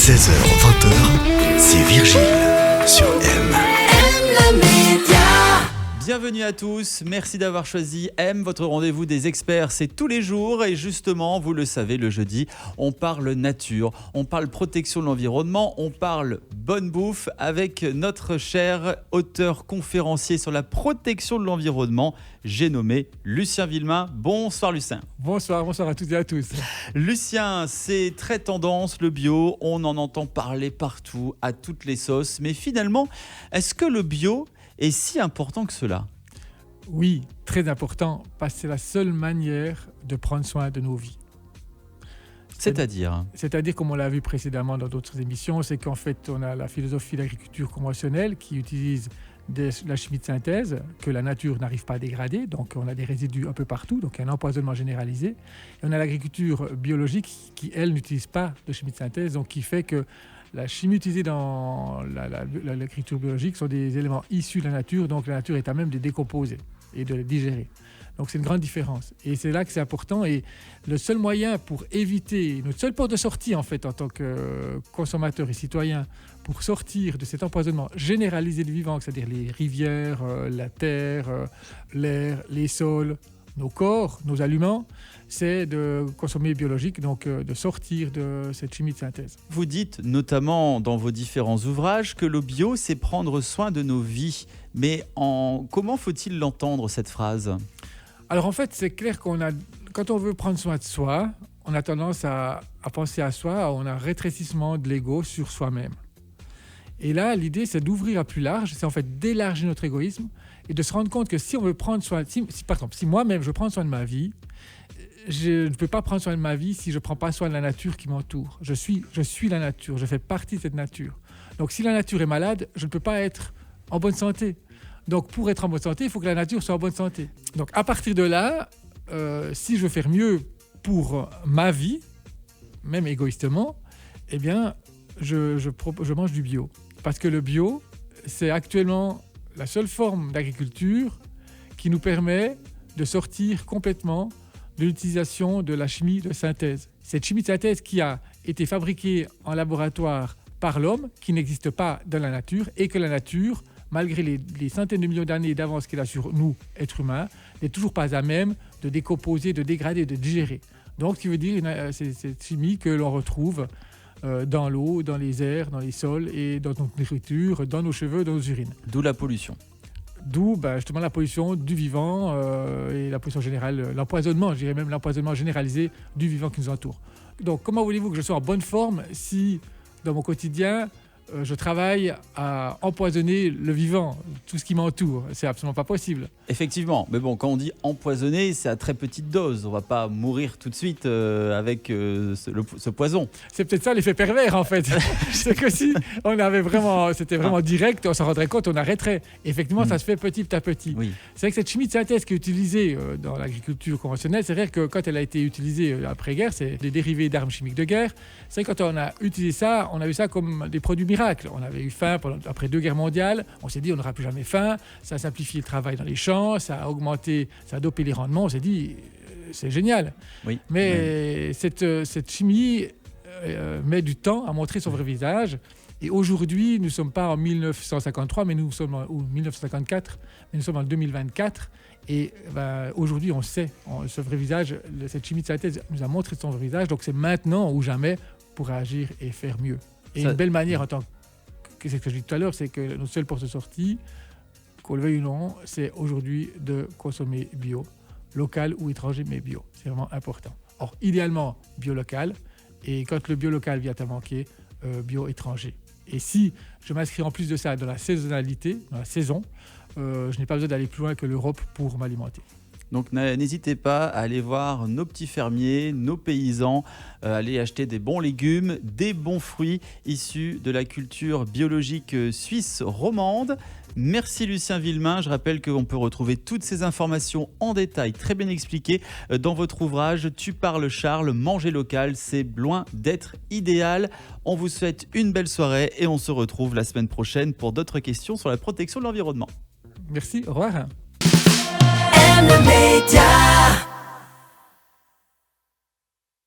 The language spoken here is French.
16h-20h, c'est Virgile sur M. Bienvenue à tous, merci d'avoir choisi M, votre rendez-vous des experts, c'est tous les jours et justement, vous le savez, le jeudi, on parle nature, on parle protection de l'environnement, on parle bonne bouffe avec notre cher auteur conférencier sur la protection de l'environnement, j'ai nommé Lucien Villemain. Bonsoir Lucien. Bonsoir à toutes et à tous. Lucien, c'est très tendance le bio, on en entend parler partout, à toutes les sauces, mais finalement, est-ce que le bio est si important que cela? Oui, très important, parce que c'est la seule manière de prendre soin de nos vies. C'est-à-dire, comme on l'a vu précédemment dans d'autres émissions, c'est qu'en fait, on a la philosophie d'agriculture conventionnelle qui utilise la chimie de synthèse que la nature n'arrive pas à dégrader, donc on a des résidus un peu partout, donc un empoisonnement généralisé. Et on a l'agriculture biologique qui, elle, n'utilise pas de chimie de synthèse, donc qui fait que la chimie utilisée dans l'agriculture biologique sont des éléments issus de la nature, donc la nature est à même de les décomposer et de les digérer. Donc c'est une grande différence. Et c'est là que c'est important. Et le seul moyen pour éviter, notre seule porte de sortie en fait en tant que consommateur et citoyen, pour sortir de cet empoisonnement généralisé du vivant, c'est-à-dire les rivières, la terre, l'air, les sols, nos corps, nos aliments, c'est de consommer biologique, donc de sortir de cette chimie de synthèse. vous dites notamment dans vos différents ouvrages que le bio, c'est prendre soin de nos vies. Mais comment faut-il l'entendre, cette phrase ? Alors en fait, c'est clair quand on veut prendre soin de soi, on a tendance à penser à soi, on a un rétrécissement de l'ego sur soi-même. Et là, l'idée, c'est d'ouvrir à plus large, c'est en fait d'élargir notre égoïsme et de se rendre compte que si on veut prendre soin, par exemple, si moi-même je prends soin de ma vie, je ne peux pas prendre soin de ma vie si je ne prends pas soin de la nature qui m'entoure. Je suis la nature, je fais partie de cette nature. Donc si la nature est malade, je ne peux pas être en bonne santé. Donc pour être en bonne santé, il faut que la nature soit en bonne santé. Donc à partir de là, si je veux faire mieux pour ma vie, même égoïstement, eh bien je mange du bio. Parce que le bio, c'est actuellement la seule forme d'agriculture qui nous permet de sortir complètement de l'utilisation de la chimie de synthèse. Cette chimie de synthèse qui a été fabriquée en laboratoire par l'homme, qui n'existe pas dans la nature, et que la nature, malgré les centaines de millions d'années d'avance qu'elle a sur nous, êtres humains, n'est toujours pas à même de décomposer, de dégrader, de digérer. Donc, ce qui veut dire c'est cette chimie que l'on retrouve dans l'eau, dans les airs, dans les sols et dans notre nourriture, dans nos cheveux, dans nos urines. D'où la pollution. D'où justement la pollution du vivant et la pollution générale, l'empoisonnement, je dirais même l'empoisonnement généralisé du vivant qui nous entoure. Donc, comment voulez-vous que je sois en bonne forme si, dans mon quotidien, je travaille à empoisonner le vivant, tout ce qui m'entoure? C'est absolument pas possible. Effectivement, mais bon, quand on dit empoisonner, c'est à très petite dose. On ne va pas mourir tout de suite avec ce poison. C'est peut-être ça l'effet pervers en fait. C'est que si c'était vraiment direct, on s'en rendrait compte, on arrêterait. Effectivement, ça se fait petit à petit. Oui. C'est vrai que cette chimie de synthèse qui est utilisée dans l'agriculture conventionnelle, c'est vrai que quand elle a été utilisée après-guerre, c'est des dérivés d'armes chimiques de guerre. C'est vrai que quand on a utilisé ça, on a vu ça comme des produits miracles. On avait eu faim après 2 guerres mondiales, on s'est dit on n'aura plus jamais faim, ça a simplifié le travail dans les champs, ça a augmenté, ça a dopé les rendements, on s'est dit c'est génial. Oui. Mais cette chimie met du temps à montrer son vrai visage. Et aujourd'hui, nous ne sommes pas en 1953, mais nous sommes en 1954, mais nous sommes en 2024. Et aujourd'hui, on sait, ce vrai visage, cette chimie de synthèse nous a montré son vrai visage. Donc c'est maintenant ou jamais pour agir et faire mieux. Et une belle manière, en tant que c'est ce que je dis tout à l'heure, c'est que notre seule porte de sortie, qu'on le veuille ou non, c'est aujourd'hui de consommer bio, local ou étranger, mais bio. C'est vraiment important. Or, idéalement, bio local. Et quand le bio local vient à manquer, bio étranger. Et si je m'inscris en plus de ça dans la saisonnalité, dans la saison, je n'ai pas besoin d'aller plus loin que l'Europe pour m'alimenter. Donc n'hésitez pas à aller voir nos petits fermiers, nos paysans, aller acheter des bons légumes, des bons fruits issus de la culture biologique suisse romande. Merci Lucien Villemain. Je rappelle qu'on peut retrouver toutes ces informations en détail, très bien expliquées, dans votre ouvrage « Tu parles Charles, manger local, c'est loin d'être idéal ». On vous souhaite une belle soirée et on se retrouve la semaine prochaine pour d'autres questions sur la protection de l'environnement. Merci, au revoir. M Média.